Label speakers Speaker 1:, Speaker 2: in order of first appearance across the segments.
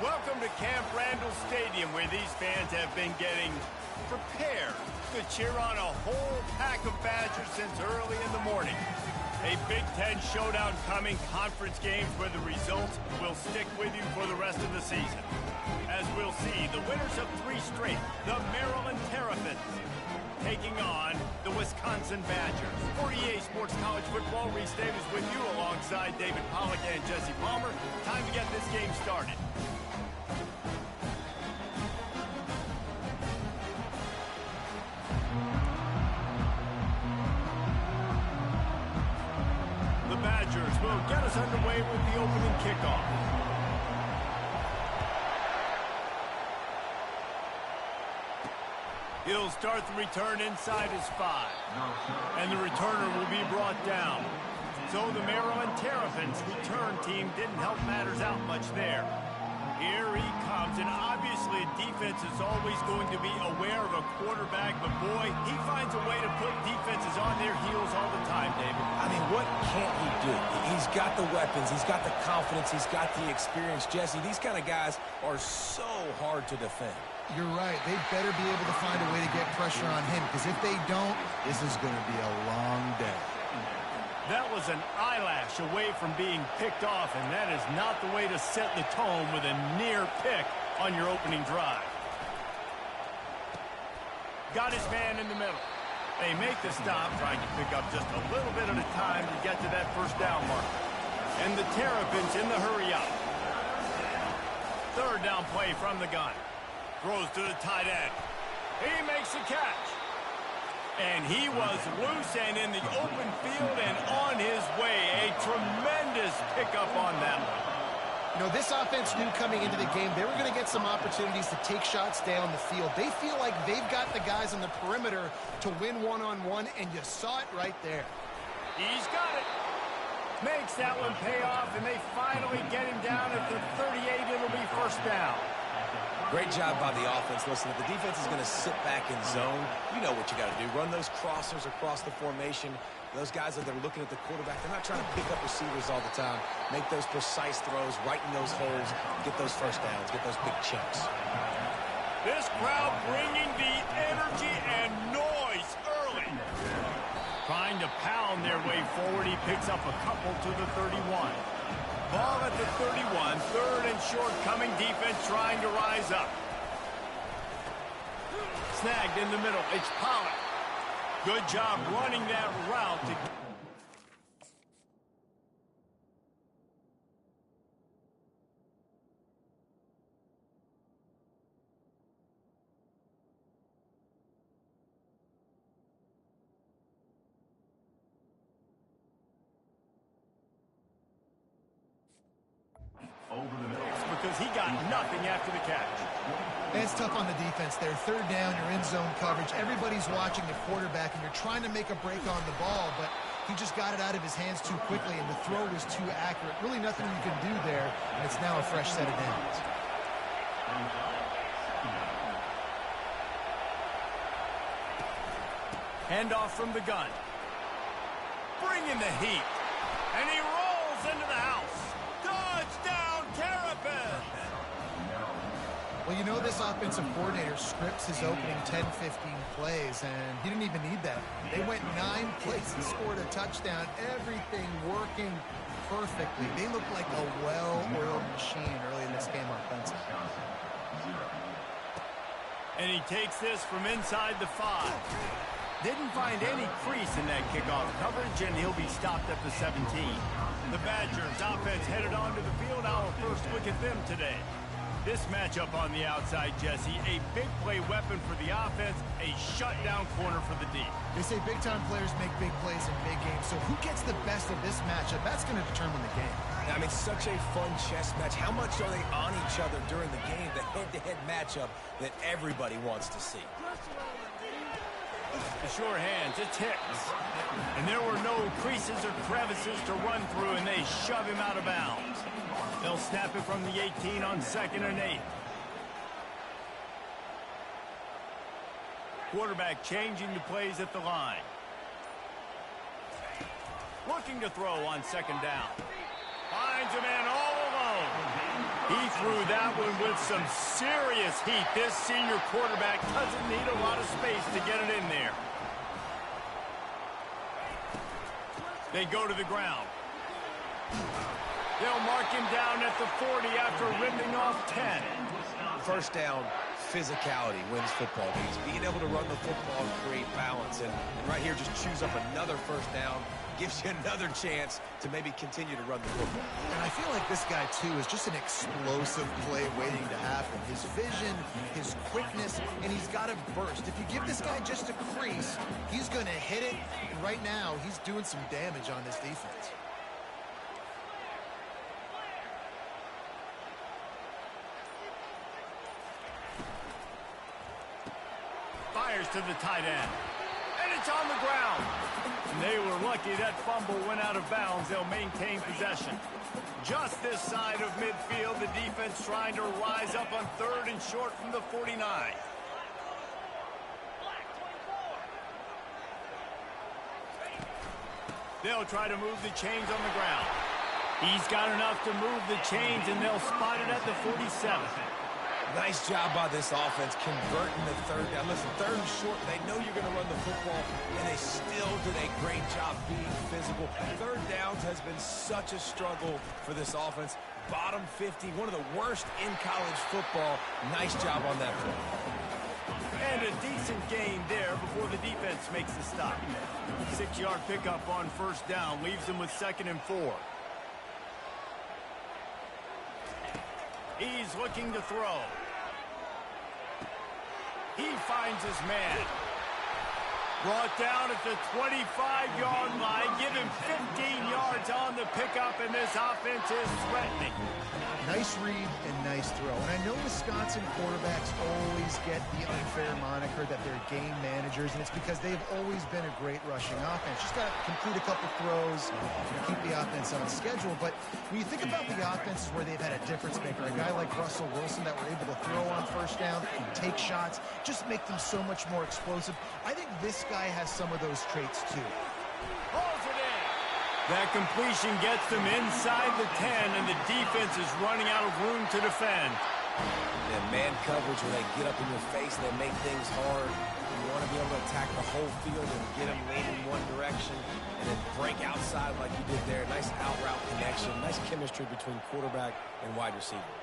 Speaker 1: Welcome to Camp Randall Stadium, where these fans have been getting prepared to cheer on a whole pack of Badgers since early in the morning. A Big Ten showdown coming, conference games where the results will stick with you for the rest of the season. As we'll see, the winners of 3 straight, the Maryland Terrapins, taking on the Wisconsin Badgers. For EA Sports College Football, Reese Davis with you alongside David Pollack and Jesse Palmer. Time to get this game started. The Badgers will get us underway with the opening kickoff. He'll start the return inside his 5. And the returner will be brought down. So the Maryland Terrapins return team didn't help matters out much there. Here he comes, and obviously defense is always going to be aware of a quarterback, but boy, he finds a way to put defenses on their heels all the time, David.
Speaker 2: I mean, what can't he do? He's got the weapons, he's got the confidence, he's got the experience. Jesse, these kind of guys are so hard to defend.
Speaker 3: You're right. They better be able to find a way to get pressure on him, because if they don't, this is going to be a long day.
Speaker 1: That was an eyelash away from being picked off, and that is not the way to set the tone with a near pick on your opening drive. Got his man in the middle. They make the stop, trying to pick up just a little bit at a time to get to that first down mark. And the Terrapins in the hurry up. Third down play from the gun. Throws to the tight end. He makes the catch. And he was loose and in the open field and on his way. A tremendous pickup on that one.
Speaker 3: You know, this offense knew coming into the game they were going to get some opportunities to take shots down the field. They feel like they've got the guys on the perimeter to win one-on-one, and you saw it right there.
Speaker 1: He's got it. Makes that one pay off, and they finally get him down at the 38. It'll be first down.
Speaker 2: Great job by the offense. Listen, if the defense is going to sit back in zone, you know what you got to do. Run those crossers across the formation. Those guys that they're looking at the quarterback, they're not trying to pick up receivers all the time. Make those precise throws, right in those holes, get those first downs, get those big chunks.
Speaker 1: This crowd bringing the energy and noise early. Trying to pound their way forward, he picks up a couple to the 31. Ball at the 31, third and short, coming defense trying to rise up. Snagged in the middle, it's Pollack. Good job running that route. Because he got nothing after the catch.
Speaker 3: It's tough on the defense there. Third down, you're in zone coverage. Everybody's watching the quarterback, and you're trying to make a break on the ball, but he just got it out of his hands too quickly, and the throw was too accurate. Really nothing you can do there, and it's now a fresh set of downs.
Speaker 1: Handoff from the gun. Bring in the heat. And he rolls into the house. Touchdown, Terrapins!
Speaker 3: Well, you know this offensive coordinator scripts his opening 10, 15 plays, and he didn't even need that. They went 9 plays and scored a touchdown. Everything working perfectly. They looked like a well-oiled machine early in this game offensively.
Speaker 1: And he takes this from inside the 5. Didn't find any crease in that kickoff coverage, and he'll be stopped at the 17. The Badgers offense headed onto the field. Our first look at them today. This matchup on the outside, Jesse, a big play weapon for the offense, a shutdown corner for the D.
Speaker 3: They say big-time players make big plays in big games, so who gets the best of this matchup? That's going to determine the game.
Speaker 2: I mean, such a fun chess match. How much are they on each other during the game? The head-to-head matchup that everybody wants to see.
Speaker 1: The sure hands, it's Hicks. And there were no creases or crevices to run through, and they shove him out of bounds. They'll snap it from the 18 on 2nd and 8. Quarterback changing the plays at the line. Looking to throw on 2nd down. Finds a man all alone. He threw that one with some serious heat. This senior quarterback doesn't need a lot of space to get it in there. They go to the ground. They'll mark him down at the 40 after ripping off 10.
Speaker 2: First down, physicality wins football games. Being able to run the football and create balance. And right here, just choose up another first down. Gives you another chance to maybe continue to run the football.
Speaker 3: And I feel like this guy, too, is just an explosive play waiting to happen. His vision, his quickness, and he's got a burst. If you give this guy just a crease, he's going to hit it. And right now, he's doing some damage on this defense.
Speaker 1: Fires to the tight end. And it's on the ground. And they were lucky that fumble went out of bounds. They'll maintain possession. Just this side of midfield, the defense trying to rise up on 3rd and short from the 49. They'll try to move the chains on the ground. He's got enough to move the chains, and they'll spot it at the 47.
Speaker 2: Nice job by this offense converting the 3rd down. Listen, 3rd and short, they know you're going to run the football, and they still did a great job being physical. 3rd downs has been such a struggle for this offense. Bottom 50, one of the worst in college football. Nice job on that play.
Speaker 1: And a decent gain there before the defense makes the stop. 6-yard pickup on 1st down leaves them with 2nd and 4. He's looking to throw. He finds his man. Brought down at the 25-yard line. Give him 15 yards on the pickup, and this offense is threatening.
Speaker 3: Nice read and nice throw. And I know Wisconsin quarterbacks always get the unfair moniker that they're game managers, and it's because they've always been a great rushing offense. Just got to complete a couple throws and keep the offense on schedule. But when you think about the offenses where they've had a difference maker, a guy like Russell Wilson that were able to throw on 1st down, take shots, just make them so much more explosive. I think this guy has some of those traits too.
Speaker 1: Pulls it in. That completion gets them inside the 10, and the defense is running out of room to defend.
Speaker 2: And man coverage, when they get up in your face, they make things hard. You want to be able to attack the whole field and get them leaning one direction and then break outside like you did there. Nice out route connection, nice chemistry between quarterback and wide receiver.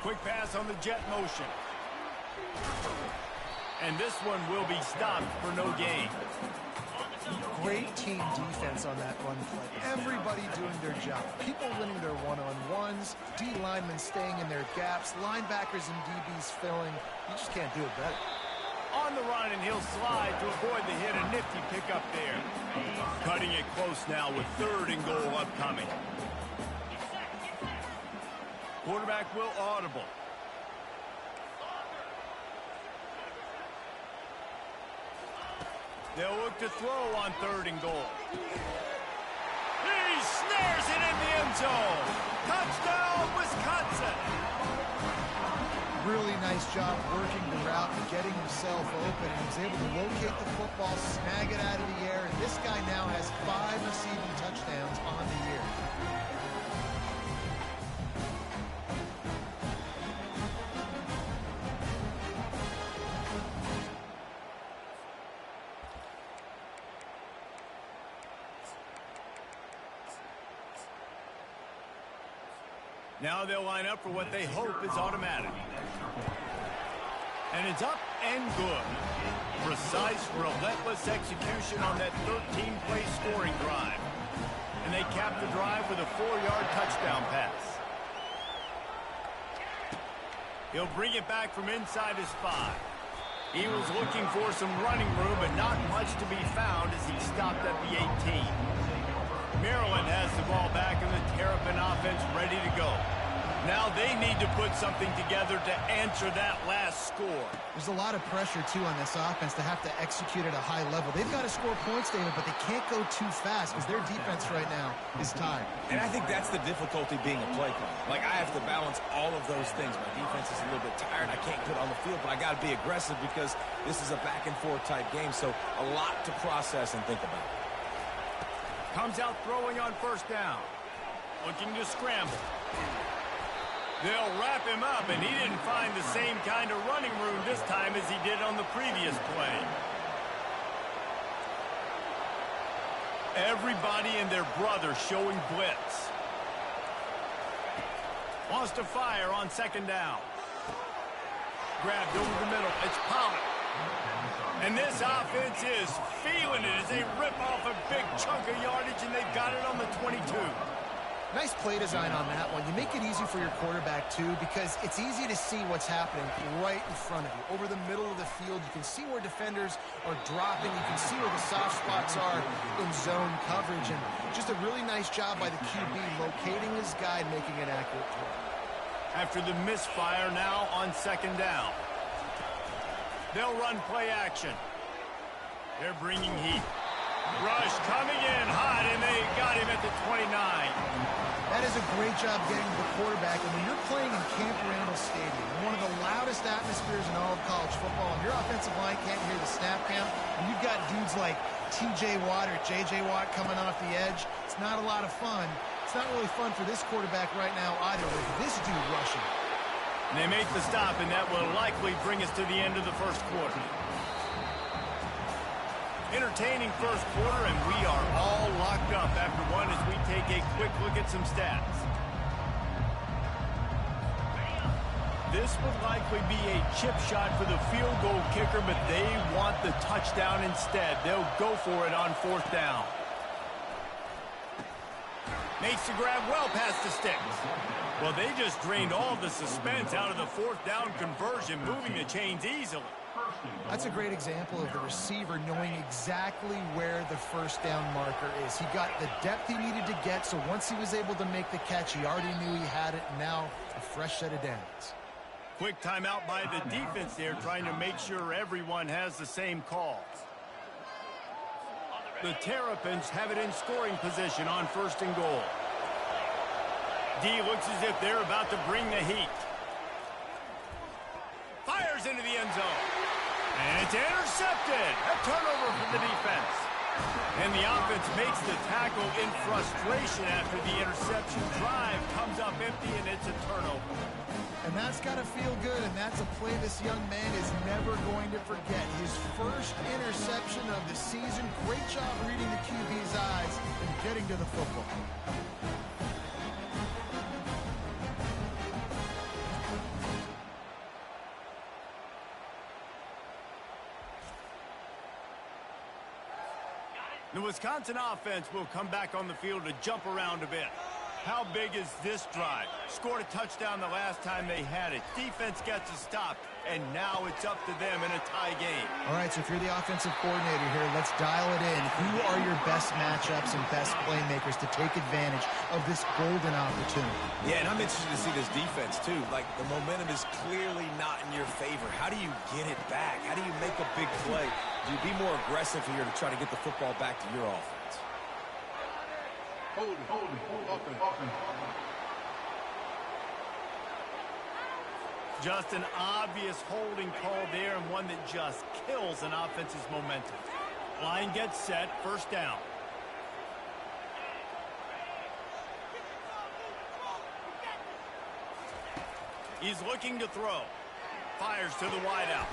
Speaker 1: Quick pass on the jet motion. And this one will be stopped for no gain.
Speaker 3: Great team defense on that run play. Everybody doing their job. People winning their one-on-ones, D linemen staying in their gaps, linebackers and DBs filling. You just can't do it better.
Speaker 1: On the run, and he'll slide to avoid the hit. A nifty pickup there. Cutting it close now with 3rd and goal upcoming. Quarterback will audible. They'll look to throw on 3rd and goal. He snares it in the end zone. Touchdown, Wisconsin.
Speaker 3: Really nice job working the route and getting himself open. And he was able to locate the football, snag it out of the air. And this guy now has 5 receiving touchdowns on the year.
Speaker 1: Now they'll line up for what they hope is automatic. And it's up and good. Precise, relentless execution on that 13-play scoring drive. And they cap the drive with a 4-yard touchdown pass. He'll bring it back from inside his 5. He was looking for some running room, but not much to be found as he stopped at the 18. Maryland has the ball back and the Terrapin offense ready to go. Now they need to put something together to answer that last score.
Speaker 3: There's a lot of pressure, too, on this offense to have to execute at a high level. They've got to score points, David, but they can't go too fast because their defense right now is tired.
Speaker 2: And I think that's the difficulty being a play caller. Like, I have to balance all of those things. My defense is a little bit tired. I can't get on the field, but I got to be aggressive because this is a back-and-forth type game, so a lot to process and think about.
Speaker 1: Comes out throwing on 1st down. Looking to scramble. They'll wrap him up, and he didn't find the same kind of running room this time as he did on the previous play. Everybody and their brother showing blitz. Wants to fire on second down. Grabbed over the middle. It's Pollard. And this offense is feeling it as they rip off a big chunk of yardage, and they've got it on the 22.
Speaker 3: Nice play design on that one. You make it easy for your quarterback, too, because it's easy to see what's happening right in front of you. Over the middle of the field, you can see where defenders are dropping. You can see where the soft spots are in zone coverage. And just a really nice job by the QB locating his guy and making an accurate throw.
Speaker 1: After the misfire, now on second down. They'll run play action. They're bringing heat. Rush coming in hot, and they got him at the 29.
Speaker 3: That is a great job getting to the quarterback. And when you're playing in Camp Randall Stadium, one of the loudest atmospheres in all of college football, and your offensive line can't hear the snap count, and you've got dudes like T.J. Watt or J.J. Watt coming off the edge, it's not a lot of fun. It's not really fun for this quarterback right now either, with this dude rushing.
Speaker 1: And they make the stop, and that will likely bring us to the end of the first quarter. Entertaining first quarter, and we are all locked up after one as we take a quick look at some stats. This would likely be a chip shot for the field goal kicker, but they want the touchdown instead. They'll go for it on fourth down. Makes the grab well past the sticks. Well, they just drained all the suspense out of the fourth down conversion, moving the chains easily.
Speaker 3: That's a great example of the receiver knowing exactly where the first down marker is. He got the depth he needed to get, so once he was able to make the catch, he already knew he had it. Now a fresh set of downs.
Speaker 1: Quick timeout by the defense there, trying to make sure everyone has the same calls. The Terrapins have it in scoring position on first and goal. D looks as if they're about to bring the heat. Fires into the end zone. And it's intercepted. A turnover for the defense. And the offense makes the tackle in frustration after the interception. Drive comes up empty, and it's a turnover.
Speaker 3: And that's got to feel good, and that's a play this young man is never going to forget. His first interception of the season. Great job reading the QB's eyes and getting to the football.
Speaker 1: The Wisconsin offense will come back on the field to jump around a bit. How big is this drive? Scored a touchdown the last time they had it. Defense gets a stop, and now it's up to them in a tie game.
Speaker 3: All right, so if you're the offensive coordinator here, let's dial it in. Who are your best matchups and best playmakers to take advantage of this golden opportunity?
Speaker 2: Yeah, and I'm interested to see this defense, too. Like, the momentum is clearly not in your favor. How do you get it back? How do you make a big play? Do you be more aggressive here to try to get the football back to your offense?
Speaker 4: Hold it.
Speaker 1: Just an obvious holding call there, and one that just kills an offense's momentum. Line gets set, first down. He's looking to throw. Fires to the wideout.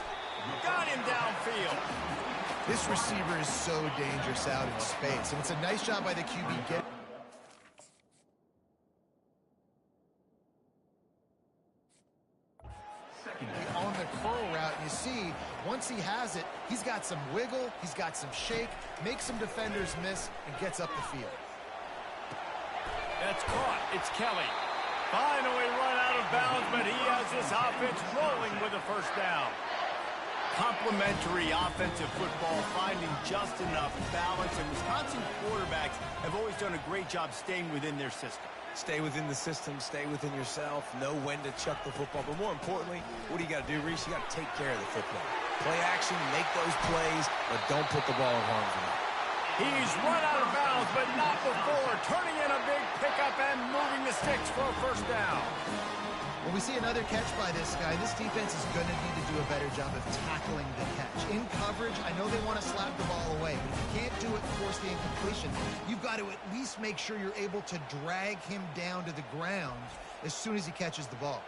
Speaker 1: Got him downfield.
Speaker 3: This receiver is so dangerous out in space, and it's a nice job by the QB getting on the curl route. You see, once he has it, he's got some wiggle, he's got some shake, makes some defenders miss, and gets up the field.
Speaker 1: That's caught. It's Kelly. Finally run out of bounds, but he has this offense rolling with a first down. Complementary offensive football, finding just enough balance, and Wisconsin quarterbacks have always done a great job staying within their system.
Speaker 2: Stay within the system, stay within yourself, know when to chuck the football. But more importantly, what do you got to do, Reese? You got to take care of the football. Play action, make those plays, but don't put the ball in harm's way.
Speaker 1: He's run out of bounds, but not before. Turning in a big pickup and moving the sticks for a first down.
Speaker 3: When we see another catch by this guy, this defense is going to need to do a better job of tackling the catch. In coverage, I know they want to slap the ball away, but if you can't do it and force the incompletion, you've got to at least make sure you're able to drag him down to the ground as soon as he catches the ball.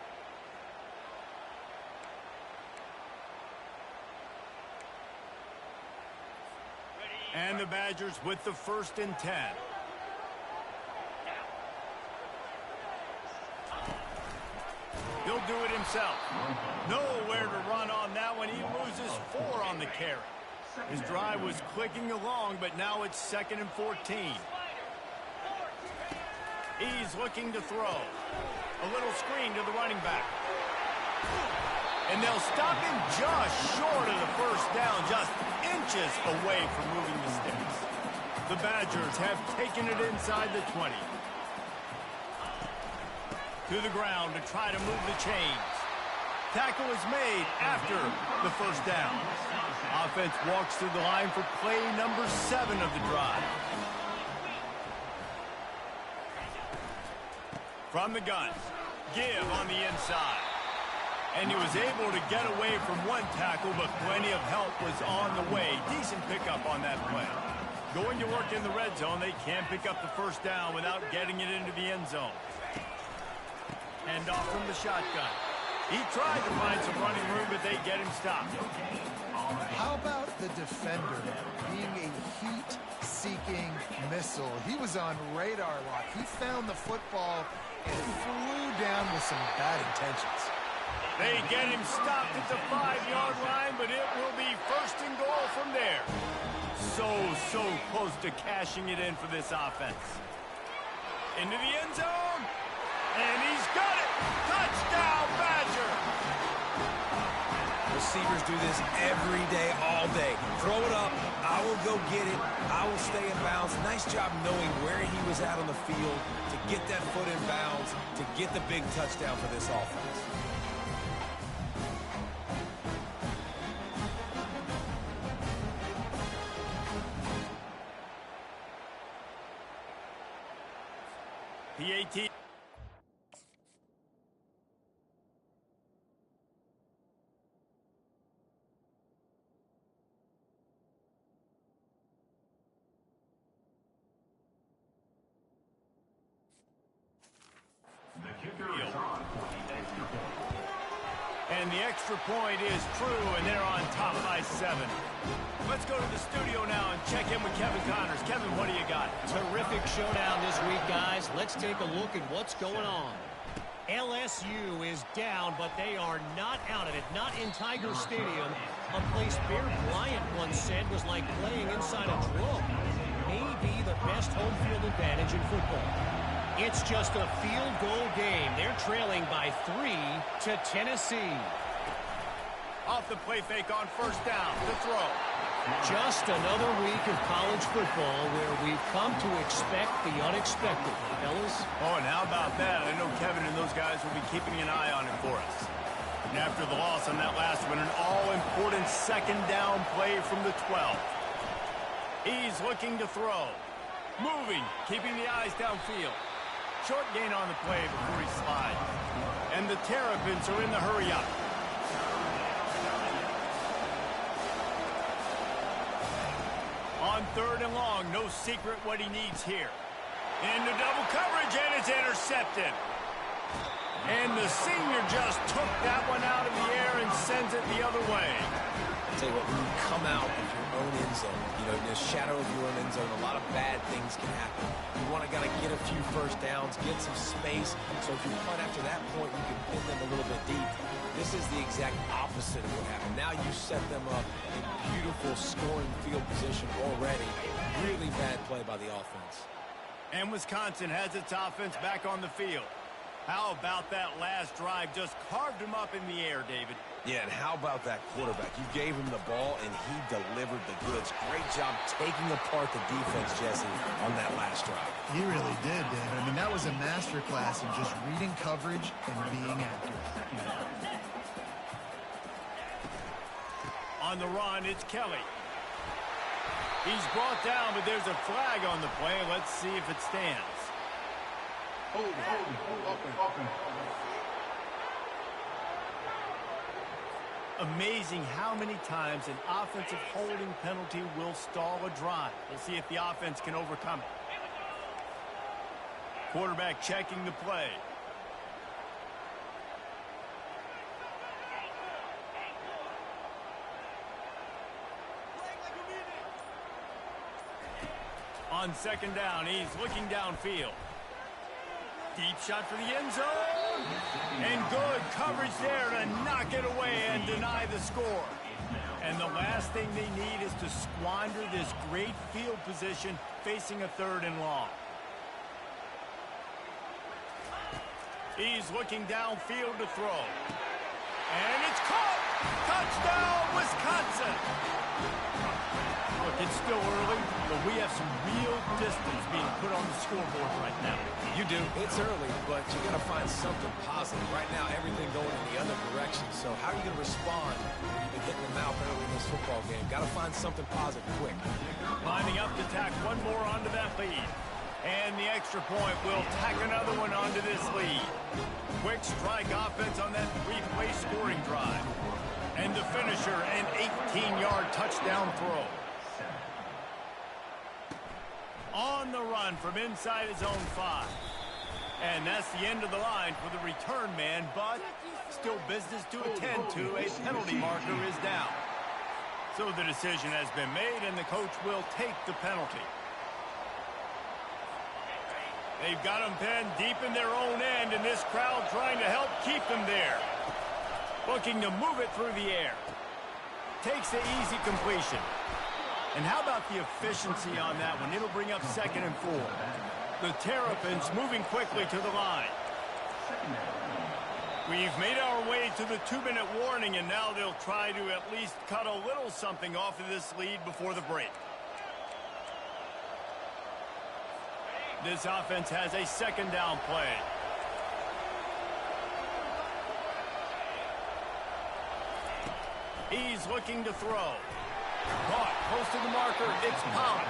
Speaker 1: And the Badgers with the 1st and 10. He'll do it himself. Nowhere to run on that one. He loses 4 on the carry. His drive was clicking along, but now it's 2nd and 14. He's looking to throw. A little screen to the running back. And they'll stop him just short of the 1st down, just inches away from moving the sticks. The Badgers have taken it inside the 20. To the ground to try to move the chains. Tackle is made after the 1st down. Offense walks to the line for play number 7 of the drive. From the gun, give on the inside. And he was able to get away from one tackle, but plenty of help was on the way. Decent pickup on that play. Going to work in the red zone, they can't pick up the 1st down without getting it into the end zone. Hand off from the shotgun. He tried to find some running room, but they get him stopped.
Speaker 3: How about the defender being a heat-seeking missile? He was on radar lock. He found the football and flew down with some bad intentions.
Speaker 1: They get him stopped at the 5-yard line, but it will be 1st and goal from there. So close to cashing it in for this offense. Into the end zone. And he's got it. Touchdown, Badger.
Speaker 2: Receivers do this every day, all day. Throw it up. I will go get it. I will stay in bounds. Nice job knowing where he was at on the field to get that foot in bounds, to get the big touchdown for this offense.
Speaker 1: PAT. And the extra point is true, and they're on top by 7. Let's go to the studio now and check in with Kevin Connors. Kevin, what do you got?
Speaker 5: Terrific showdown this week, guys. Let's take a look at what's going on. LSU is down, but they are not out of it. Not in Tiger Stadium, a place Bear Bryant once said was like playing inside a drum. Maybe the best home field advantage in football. It's just a field goal game. They're trailing by 3 to Tennessee.
Speaker 1: Off the play fake on 1st down. The throw.
Speaker 5: Just another week of college football where we've come to expect the unexpected, fellas.
Speaker 1: Oh, and how about that? I know Kevin and those guys will be keeping an eye on it for us. And after the loss on that last one, an all-important 2nd down play from the 12. He's looking to throw. Moving, keeping the eyes downfield. Short gain on the play before he slides. And the Terrapins are in the hurry-up. On 3rd and long, no secret what he needs here. Into double coverage, and it's intercepted. And the senior just took that one out of the air and sends it the other way.
Speaker 2: I'll tell you what, when you come out of your own end zone, you know, in the shadow of your own end zone, a lot of bad things can happen. You want to kind of get a few 1st downs, get some space, so if you punt after that point, you can pin them a little bit deep. This is the exact opposite of what happened. Now you set them up in beautiful scoring field position already. Really bad play by the offense.
Speaker 1: And Wisconsin has its offense back on the field. How about that last drive? Just carved him up in the air, David.
Speaker 2: Yeah, and how about that quarterback? You gave him the ball, and he delivered the goods. Great job taking apart the defense, Jesse, on that last drive.
Speaker 3: He really did, David. I mean, that was a masterclass in just reading coverage and being accurate.
Speaker 1: On the run, it's Kelly. He's brought down, but there's a flag on the play. Let's see if it stands. Amazing how many times an offensive holding penalty will stall a drive. We'll see if the offense can overcome it. Quarterback checking the play. On second down, he's looking downfield. Deep shot for the end zone. And good coverage there to knock it away and deny the score. And the last thing they need is to squander this great field position facing a 3rd and long. He's looking downfield to throw. And it's caught! Touchdown, Wisconsin! Look, it's still early, but we have some real distance being put on the scoreboard right now.
Speaker 2: You do. It's early, but you got to find something positive. Right now, everything going in the other direction. So how are you going to respond when you've been hitting the mouth early in this football game? Got to find something positive quick.
Speaker 1: Lining up to tack one more onto that lead. And the extra point will tack another one onto this lead. Quick strike offense on that 3-play scoring drive. And the finisher, an 18-yard touchdown throw. On the run from inside his own 5. And that's the end of the line for the return man, but still business to attend to. A penalty marker is down. So the decision has been made, and the coach will take the penalty. They've got them pinned deep in their own end, and this crowd trying to help keep them there. Looking to move it through the air. Takes the easy completion. And how about the efficiency on that one? It'll bring up 2nd and 4. The Terrapins moving quickly to the line. We've made our way to the 2-minute warning, and now they'll try to at least cut a little something off of this lead before the break. This offense has a 2nd down play. He's looking to throw. Caught close to the marker. It's Pollard.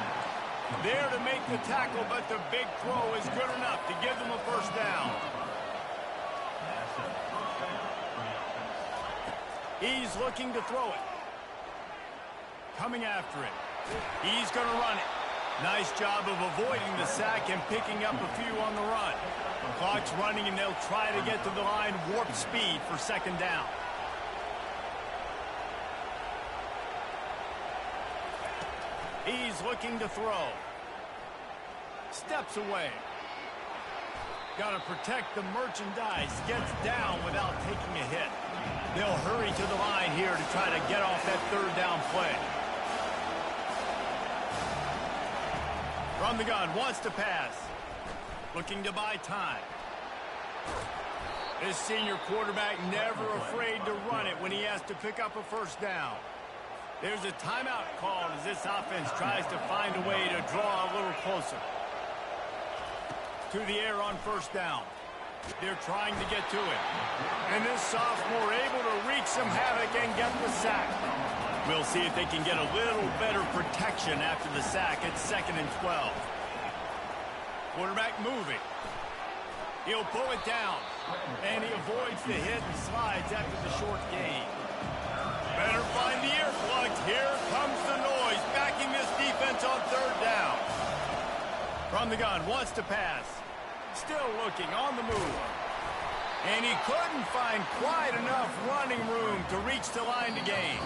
Speaker 1: There to make the tackle, but the big throw is good enough to give them a 1st down. He's looking to throw it. Coming after it. He's going to run it. Nice job of avoiding the sack and picking up a few on the run. Clock's running, and they'll try to get to the line warp speed for 2nd down. He's looking to throw. Steps away. Got to protect the merchandise. Gets down without taking a hit. They'll hurry to the line here to try to get off that 3rd down play. From the gun, wants to pass. Looking to buy time. This senior quarterback never afraid to run it when he has to pick up a 1st down. There's a timeout called as this offense tries to find a way to draw a little closer. To the air on 1st down. They're trying to get to it. And this sophomore able to wreak some havoc and get the sack. We'll see if they can get a little better protection after the sack at 2nd and 12. Quarterback moving. He'll pull it down. And he avoids the hit and slides after the short gain. Better find the earplugs. Here comes the noise, backing this defense on 3rd down. From the gun, wants to pass. Still looking, on the move. And he couldn't find quite enough running room to reach the line to gain.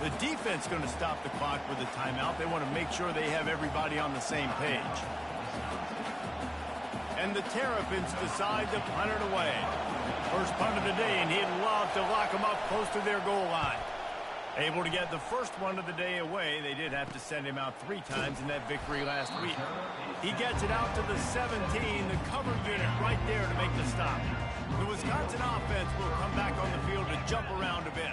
Speaker 1: The defense going to stop the clock with a timeout. They want to make sure they have everybody on the same page. And the Terrapins decide to punt it away. First punt of the day, and he'd love to lock them up close to their goal line. Able to get the first one of the day away. They did have to send him out 3 times in that victory last week. He gets it out to the 17, the cover unit right there to make the stop. The Wisconsin offense will come back on the field to jump around a bit.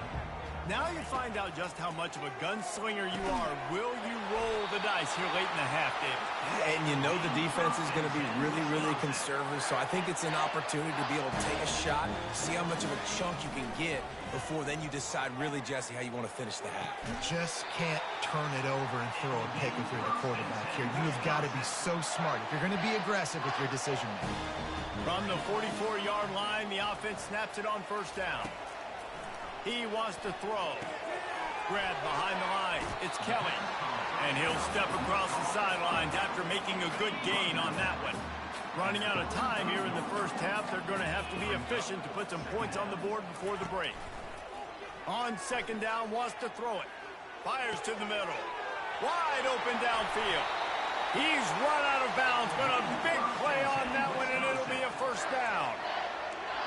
Speaker 1: Now you find out just how much of a gunslinger you are. Will you roll the dice here late in the half, David?
Speaker 2: And you know the defense is going to be really, really conservative, so I think it's an opportunity to be able to take a shot, see how much of a chunk you can get before then you decide really, Jesse, how you want to finish the half.
Speaker 3: You just can't turn it over and throw a pick if you're the quarterback here. You've got to be so smart if you're going to be aggressive with your decision making.
Speaker 1: From the 44-yard line, the offense snaps it on 1st down. He wants to throw. Grab behind the line. It's Kelly. And he'll step across the sidelines after making a good gain on that one. Running out of time here in the first half. They're going to have to be efficient to put some points on the board before the break. On 2nd down, wants to throw it. Fires to the middle. Wide open downfield. He's run out of bounds, but a big play on that one, and it'll be a first down.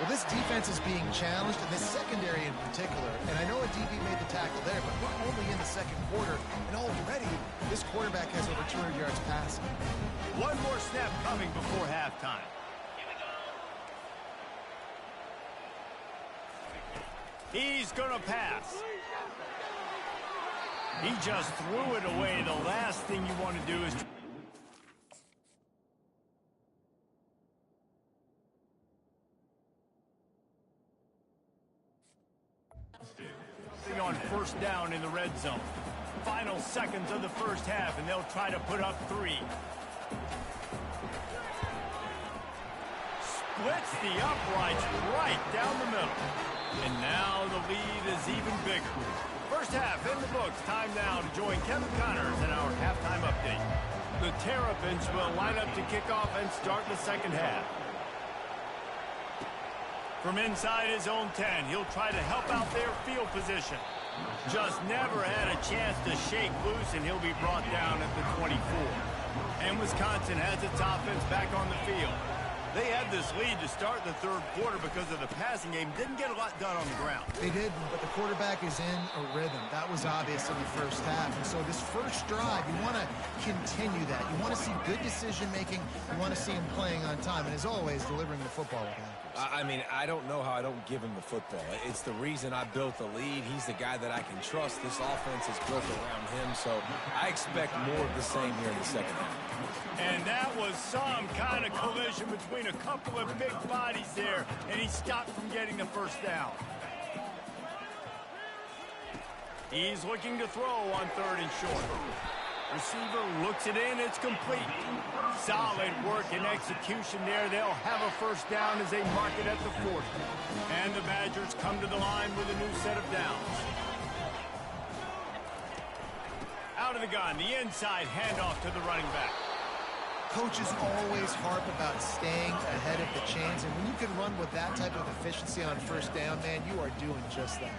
Speaker 3: Well, this defense is being challenged, and this secondary in particular. And I know a DB made the tackle there, but we're only in the second quarter, and already this quarterback has over 200 yards passing.
Speaker 1: One more snap coming before halftime. He's going to pass. He just threw it away. The last thing you want to do is... on first down in the red zone. Final seconds of the first half, and they'll try to put up 3. Splits the uprights right down the middle. And now the lead is even bigger. First half in the books. Time now to join Kevin Connors in our halftime update. The Terrapins will line up to kick off and start the second half. From inside his own 10, he'll try to help out their field position. Just never had a chance to shake loose, and he'll be brought down at the 24. And Wisconsin has its offense back on the field. They had this lead to start the third quarter because of the passing game. Didn't get a lot done on the ground.
Speaker 3: They didn't, but the quarterback is in a rhythm. That was obvious in the first half. And so this first drive, you want to continue that. You want to see good decision-making. You want to see him playing on time. And as always, delivering the football with accuracy.
Speaker 2: I mean, I don't know how I don't give him the football. It's the reason I built the lead. He's the guy that I can trust. This offense is built around him, so I expect more of the same here in the second half.
Speaker 1: And that was some kind of collision between a couple of big bodies there, and he stopped from getting the first down. He's looking to throw on 3rd and short. Receiver looks it in. It's complete. Solid work and execution there. They'll have a first down as they mark it at the 40. And the Badgers come to the line with a new set of downs. Out of the gun, the inside handoff to the running back.
Speaker 3: Coaches always harp about staying ahead of the chains, and when you can run with that type of efficiency on first down, man, you are doing just that.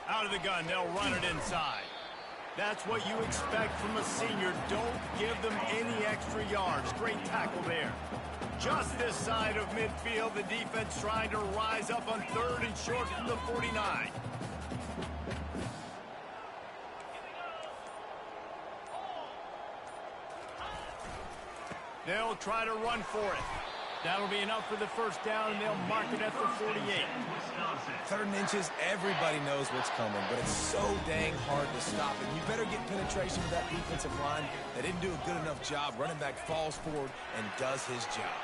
Speaker 1: Out of the gun, they'll run it inside. That's what you expect from a senior. Don't give them any extra yards. Great tackle there. Just this side of midfield, the defense trying to rise up on 3rd and short from the 49. They'll try to run for it. That'll be enough for the first down, and they'll mark it at the 48.
Speaker 2: 3rd and inches, everybody knows what's coming, but it's so dang hard to stop it. You better get penetration with that defensive line. They didn't do a good enough job. Running back falls forward and does his job.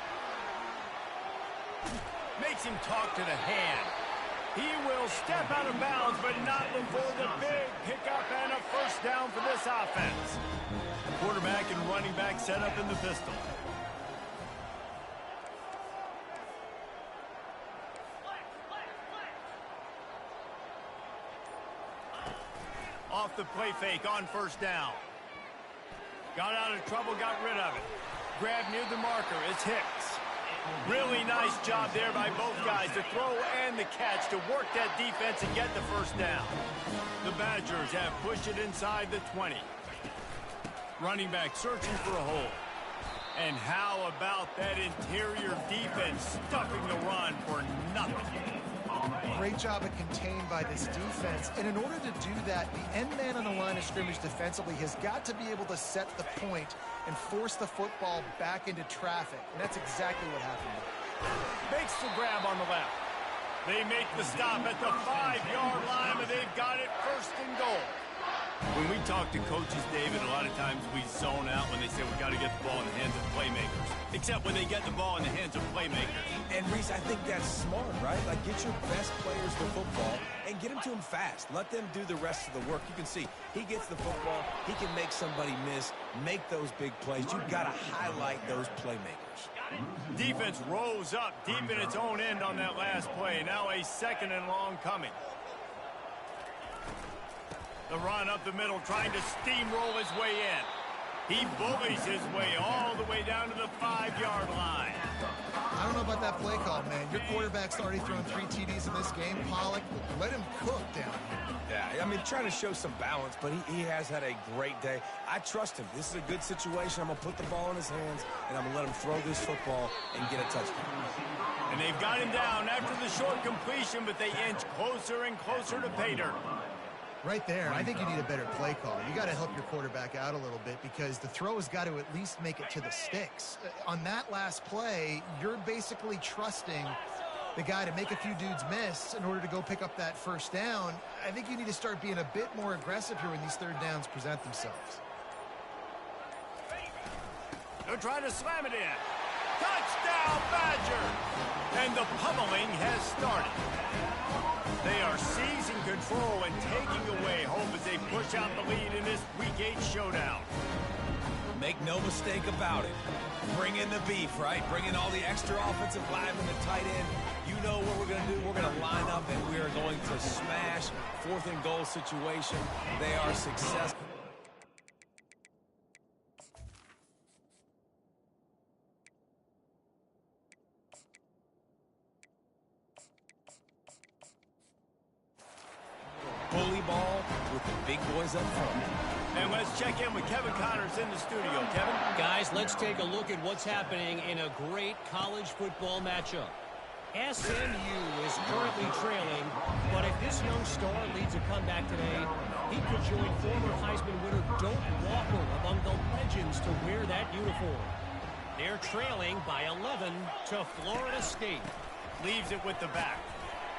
Speaker 1: Makes him talk to the hand. He will step out of bounds, but not before the big pickup and a first down for this offense. Quarterback and running back set up in the pistol. Off the play fake on first down. Got out of trouble, got rid of it. Grab near the marker, it's Hicks. Really nice job there by both guys, the throw and the catch to work that defense and get the first down. The Badgers have pushed it inside the 20. Running back searching for a hole. And how about that interior defense stuffing the run for nothing?
Speaker 3: Great job of contained by this defense. And in order to do that, the end man on the line of scrimmage defensively has got to be able to set the point and force the football back into traffic. And that's exactly what happened.
Speaker 1: Makes the grab on the left. They make the stop at the 5-yard line, but they've got it 1st and goal. When we talk to coaches, David, a lot of times we zone out when they say we got to get the ball in the hands of playmakers. Except when they get the ball in the hands of playmakers.
Speaker 2: And, Reese, I think that's smart, right? Like, get your best players the football and get them to them fast. Let them do the rest of the work. You can see he gets the football. He can make somebody miss, make those big plays. You've got to highlight those playmakers.
Speaker 1: Defense rose up deep in its own end on that last play. Now a 2nd and long coming. The run up the middle, trying to steamroll his way in. He bullies his way all the way down to the 5-yard line.
Speaker 3: I don't know about love that play call, man. Your quarterback's already thrown 3 TDs in this game. Pollock, let him cook down here.
Speaker 2: Yeah, I mean, trying to show some balance, but he has had a great day. I trust him. This is a good situation. I'm going to put the ball in his hands, and I'm going to let him throw this football and get a touchdown.
Speaker 1: And they've got him down after the short completion, but they inch closer and closer to pay dirt.
Speaker 3: Right there, I think you need a better play call. You got to help your quarterback out a little bit because the throw has got to at least make it to the sticks. On that last play, you're basically trusting the guy to make a few dudes miss in order to go pick up that first down. I think you need to start being a bit more aggressive here when these third downs present themselves.
Speaker 1: They're trying to slam it in. Touchdown, Badger! And the pummeling has started. They are seizing control and taking away hope as they push out the lead in this Week 8 showdown.
Speaker 2: Make no mistake about it. Bring in the beef, right? Bring in all the extra offensive linemen, the tight end. You know what we're going to do. We're going to line up, and we are going to smash 4th and goal situation. They are successful. Bully ball with the big boys up front.
Speaker 1: And let's check in with Kevin Connors in the studio. Kevin?
Speaker 5: Guys, let's take a look at what's happening in a great college football matchup. SMU is currently trailing, but if this young star leads a comeback today, he could join former Heisman winner Doak Walker among the legends to wear that uniform. They're trailing by 11 to Florida State.
Speaker 1: Leaves it with the back.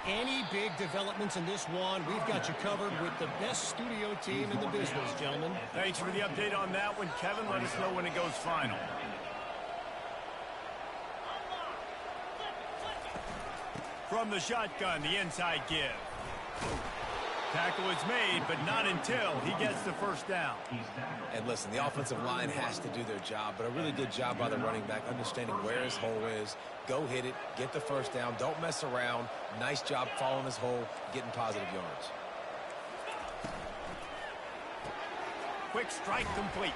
Speaker 5: Any big developments in this one, we've got you covered with the best studio team in the business, gentlemen.
Speaker 1: Thanks for the update on that one, Kevin. Let us know when it goes final. From the shotgun, the inside give. Tackle is made, but not until he gets the first down.
Speaker 2: And listen, the offensive line has to do their job, but a really good job by the running back, understanding where his hole is. Go hit it, get the first down, don't mess around. Nice job following his hole, getting positive yards.
Speaker 1: Quick strike complete.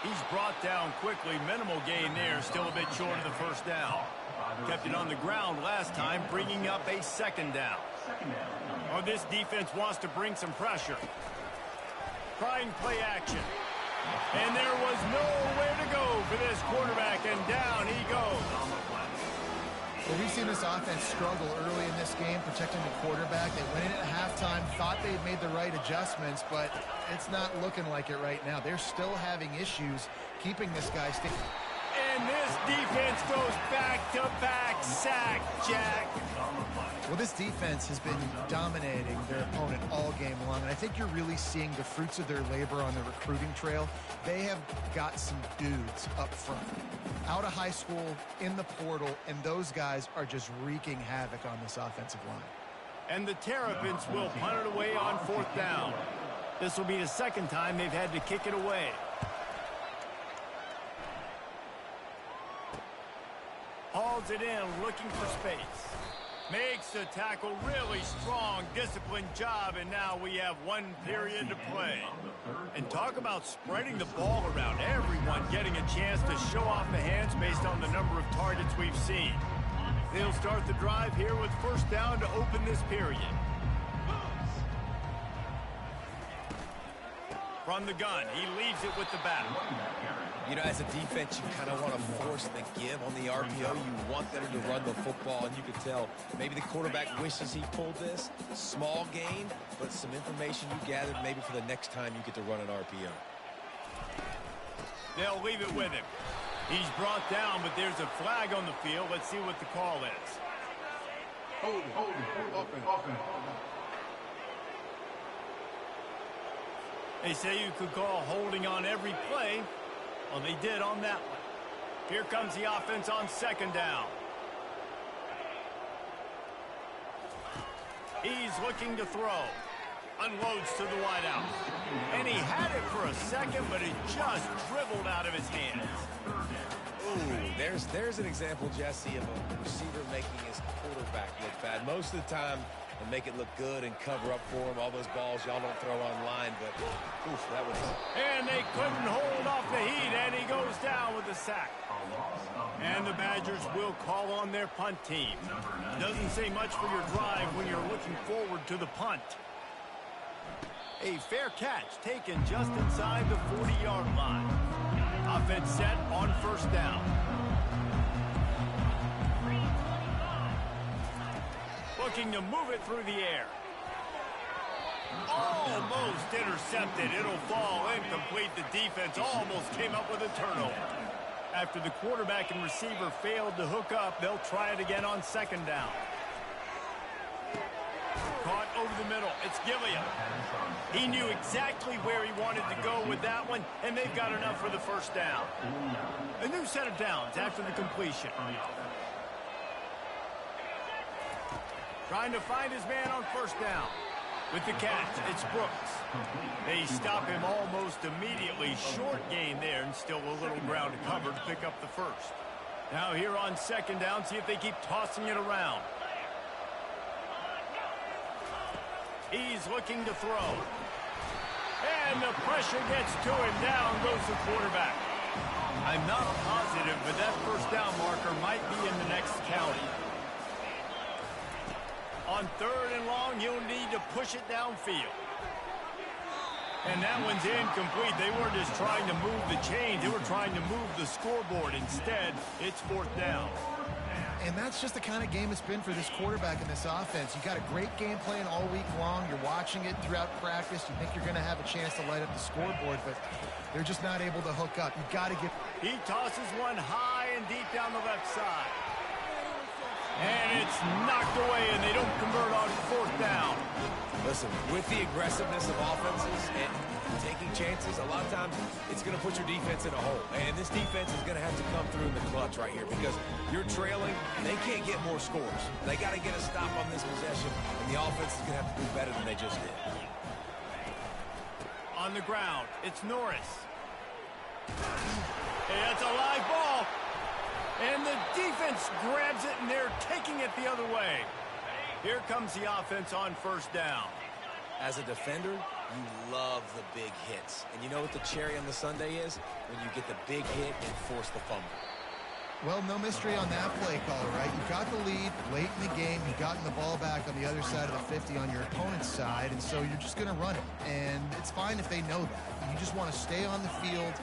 Speaker 1: He's brought down quickly. Minimal gain there, still a bit short of the first down. Kept it on the ground last time, bringing up a second down. Oh, this defense wants to bring some pressure. Trying play action. And there was nowhere to go for this quarterback, and down he goes.
Speaker 3: Well, we've seen this offense struggle early in this game, protecting the quarterback. They went in at halftime, thought they'd made the right adjustments, but it's not looking like it right now. They're still having issues keeping this guy sticky.
Speaker 1: And this defense goes back-to-back sack, Jack.
Speaker 3: Well, this defense has been dominating their opponent all game long, and I think you're really seeing the fruits of their labor on the recruiting trail. They have got some dudes up front, out of high school, in the portal, and those guys are just wreaking havoc on this offensive line.
Speaker 1: And the Terrapins will punt it away on 4th down. This will be the second time they've had to kick it away. Hauls it in, looking for space. Makes the tackle really strong, disciplined job, and now we have 1 period to play. And talk about spreading the ball around. Everyone getting a chance to show off the hands based on the number of targets we've seen. They'll start the drive here with first down to open this period. From the gun, he leaves it with the back.
Speaker 2: You know, as a defense, you kind of want to force the give on the RPO. You want them to run the football, and you can tell maybe the quarterback wishes he pulled this. Small gain, but some information you gathered maybe for the next time you get to run an RPO.
Speaker 1: They'll leave it with him. He's brought down, but there's a flag on the field. Let's see what the call is.
Speaker 4: Hold offense.
Speaker 1: They say you could call holding on every play. Well, they did on that one. Here comes the offense on second down. He's looking to throw. Unloads to the wideout. And he had it for a second, but it just dribbled out of his hands.
Speaker 2: Ooh, there's an example, Jesse, of a receiver making his quarterback look bad. Most of the time, they make it look good and cover up for him. All those balls y'all don't throw online, but oof, that was...
Speaker 1: And they couldn't hold off the heat, and he goes down with the sack. And the Badgers will call on their punt team. Doesn't say much for your drive when you're looking forward to the punt. A fair catch taken just inside the 40-yard line. Offense set on first down. Looking to move it through the air. Almost intercepted. It'll fall incomplete. The defense almost came up with a turnover. After the quarterback and receiver failed to hook up, they'll try it again on second down. Caught over the middle. It's Gilliam. He knew exactly where he wanted to go with that one, and they've got enough for the first down. A new set of downs after the completion. Trying to find his man on first down. With the catch, it's Brooks. They stop him almost immediately. Short gain there, and still a little ground to cover to pick up the first. Now here on second down, see if they keep tossing it around. He's looking to throw. And the pressure gets to him. Down goes the quarterback. I'm not positive, but that first down marker might be in the next county. On third and long, you'll need to push it downfield. And that one's incomplete. They weren't just trying to move the chains. They were trying to move the scoreboard. Instead, it's fourth down.
Speaker 3: And that's just the kind of game it's been for this quarterback and this offense. You got a great game plan all week long. You're watching it throughout practice. You think you're going to have a chance to light up the scoreboard, but they're just not able to hook up. You've got to get...
Speaker 1: He tosses one high and deep down the left side. And it's knocked away, and they don't convert on fourth down.
Speaker 2: Listen, with the aggressiveness of offenses and taking chances, a lot of times it's going to put your defense in a hole. And this defense is going to have to come through in the clutch right here because you're trailing, and they can't get more scores. They got to get a stop on this possession, and the offense is going to have to do better than they just did.
Speaker 1: On the ground, it's Norris. Hey, that's a live ball. And the defense grabs it, and they're taking it the other way. Here comes the offense on first down.
Speaker 2: As a defender, you love the big hits. And you know what the cherry on the sundae is? When you get the big hit and force the fumble.
Speaker 3: Well, no mystery on that play call, right? You got the lead late in the game. You've gotten the ball back on the other side of the 50 on your opponent's side, and so you're just going to run it. And it's fine if they know that. You just want to stay on the field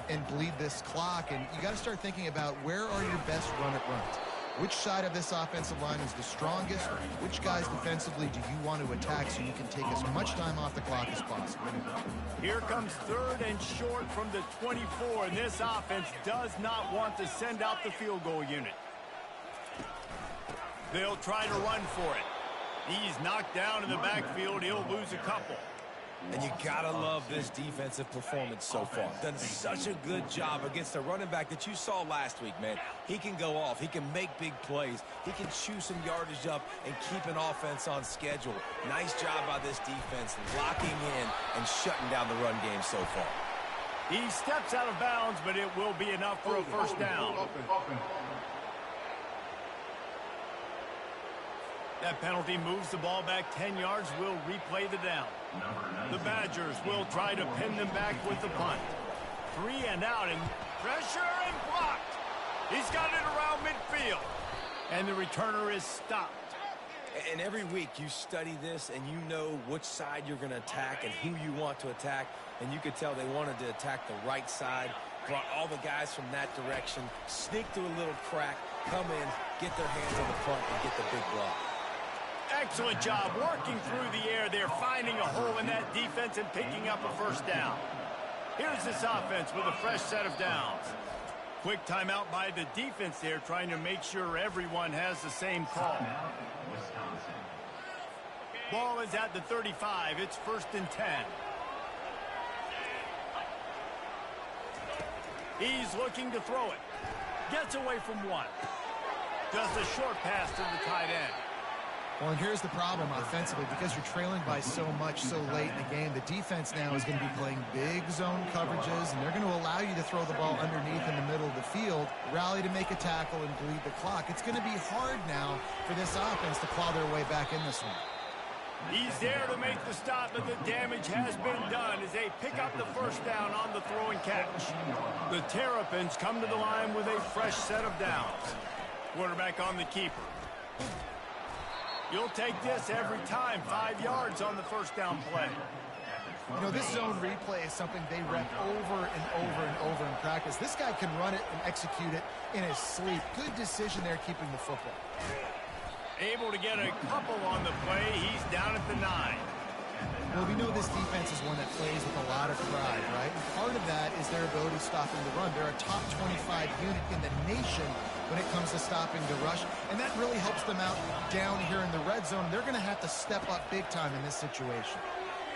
Speaker 3: and bleed this clock, and you got to start thinking about where are your best run-it-runs. Which side of this offensive line is the strongest? Which guys defensively do you want to attack so you can take as much time off the clock as possible?
Speaker 1: Here comes third and short from the 24, and this offense does not want to send out the field goal unit. They'll try to run for it. He's knocked down in the backfield. He'll lose a couple.
Speaker 2: And you gotta love this defensive performance so far. Done such a good job against a running back that you saw last week, man. He can go off. He can make big plays. He can chew some yardage up and keep an offense on schedule. Nice job by this defense locking in and shutting down the run game so far.
Speaker 1: He steps out of bounds, but it will be enough for a first down. That penalty moves the ball back 10 yards. We'll replay the down. The Badgers will try to pin them back with the punt. 3 and out, and pressure and blocked. He's got it around midfield. And the returner is stopped.
Speaker 2: And every week you study this and you know which side you're going to attack and who you want to attack. And you could tell they wanted to attack the right side, brought all the guys from that direction, sneak through a little crack, come in, get their hands on the front, and get the big block.
Speaker 1: Excellent job working through the air. They're finding a hole in that defense and picking up a first down. Here's this offense with a fresh set of downs. Quick timeout by the defense there, trying to make sure everyone has the same call. Ball is at the 35. It's 1st and 10. He's looking to throw it. Gets away from one. Does a short pass to the tight end.
Speaker 3: Well, and here's the problem offensively. Because you're trailing by so much so late in the game, the defense now is going to be playing big zone coverages, and they're going to allow you to throw the ball underneath in the middle of the field, rally to make a tackle, and bleed the clock. It's going to be hard now for this offense to claw their way back in this one.
Speaker 1: He's there to make the stop, but the damage has been done as they pick up the first down on the throw and catch. The Terrapins come to the line with a fresh set of downs. Quarterback on the keeper. You'll take this every time. 5 yards on the first down play.
Speaker 3: You know, this zone replay is something they rep over and over and over in practice. This guy can run it and execute it in his sleep. Good decision there keeping the football.
Speaker 1: Able to get a couple on the play. He's down at the 9.
Speaker 3: Well, we know this defense is one that plays with a lot of pride, right? And part of that is their ability stopping the run. They're a top 25 unit in the nation when it comes to stopping the rush, and that really helps them out down here in the red zone. They're going to have to step up big time in this situation.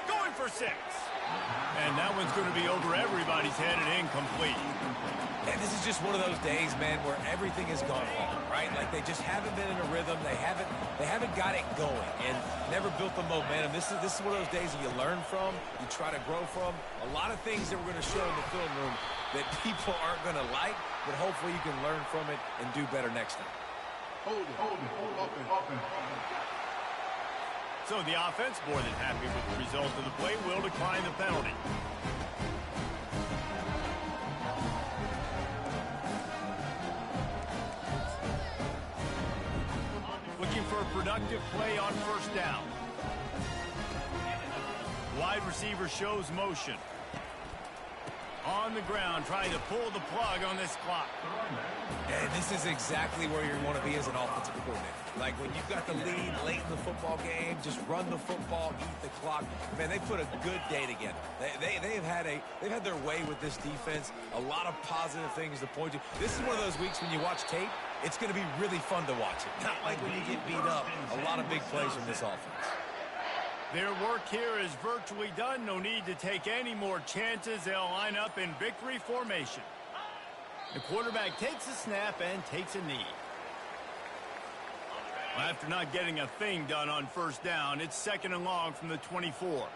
Speaker 1: Going for 6. And that one's going to be over everybody's head and incomplete.
Speaker 2: And this is just one of those days, man, where everything has gone wrong, right? Like they just haven't been in a rhythm. They haven't got it going and never built the momentum. This is one of those days that you learn from, you try to grow from. A lot of things that we're going to show in the film room that people aren't going to like, but hopefully you can learn from it and do better next time.
Speaker 4: Hold it.
Speaker 1: So the offense, more than happy with the result of the play, will decline the penalty. Looking for a productive play on first down. Wide receiver shows motion. On the ground, trying to pull the plug on this clock.
Speaker 2: And this is exactly where you want to be as an offensive coordinator. Like when you've got the lead late in the football game, just run the football, eat the clock. Man, they put a good day together. They've had their way with this defense. A lot of positive things to point to. This is one of those weeks when you watch tape, it's going to be really fun to watch it. Not like when you get beat up. A lot of big plays from this offense.
Speaker 1: Their work here is virtually done. No need to take any more chances. They'll line up in victory formation. The quarterback takes a snap and takes a knee. Well, after not getting a thing done on first down, it's 2nd and long from the 24.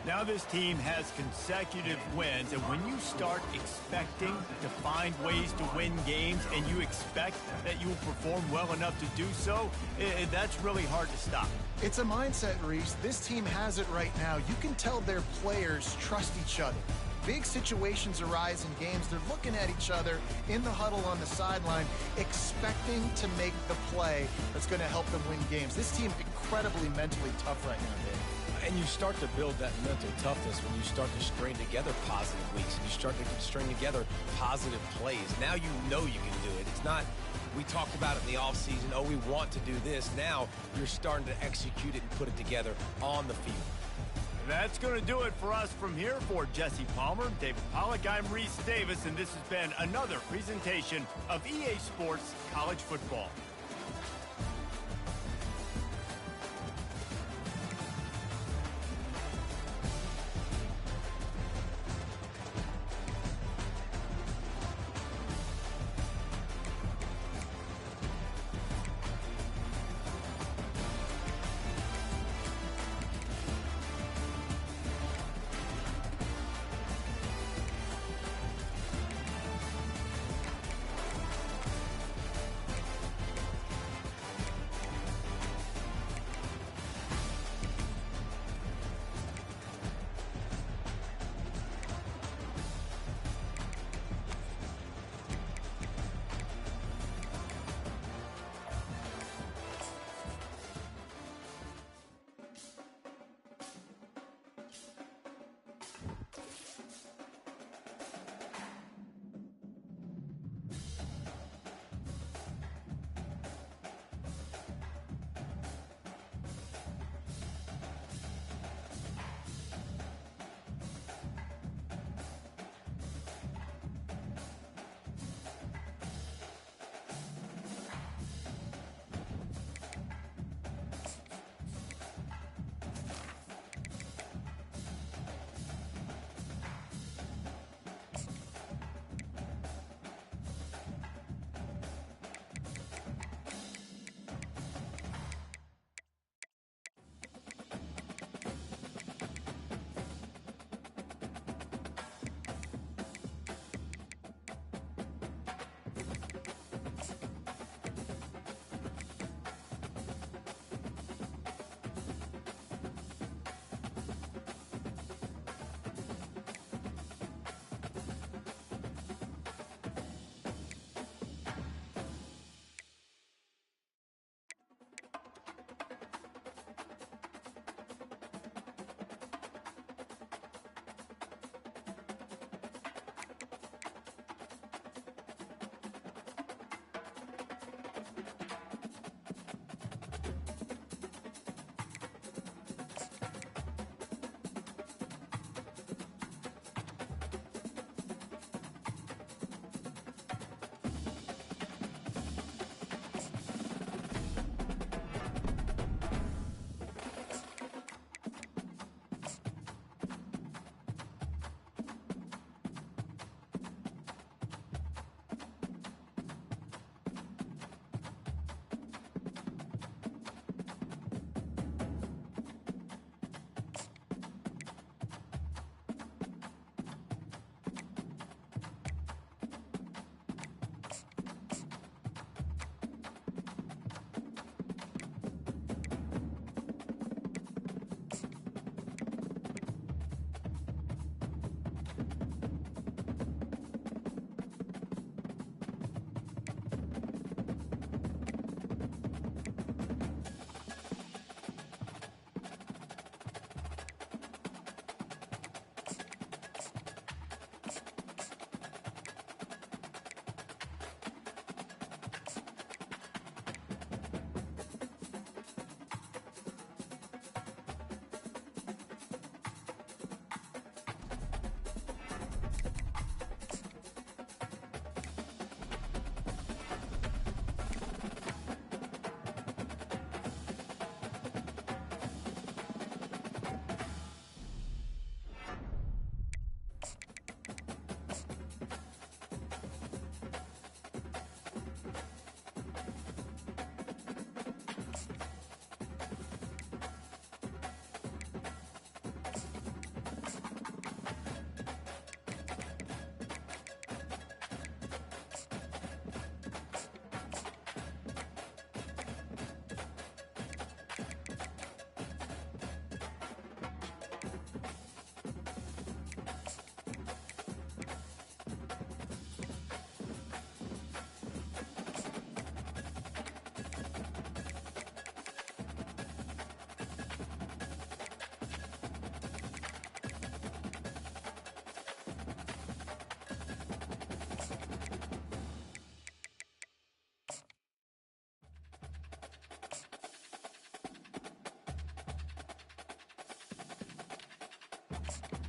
Speaker 1: Now this team has consecutive wins, and when you start expecting to find ways to win games and you expect that you will perform well enough to do so, that's really hard to stop.
Speaker 3: It's a mindset, Reese. This team has it right now. You can tell their players trust each other. Big situations arise in games. They're looking at each other in the huddle on the sideline, expecting to make the play that's going to help them win games. This team incredibly mentally tough right now, Dave.
Speaker 2: And you start to build that mental toughness when you start to string together positive weeks and you start to string together positive plays. Now you know you can do it. It's not, we talked about it in the offseason, oh, we want to do this. Now you're starting to execute it and put it together on the field.
Speaker 1: That's going to do it for us from here. For Jesse Palmer, David Pollack, I'm Reese Davis, and this has been another presentation of EA Sports College Football.
Speaker 5: defense.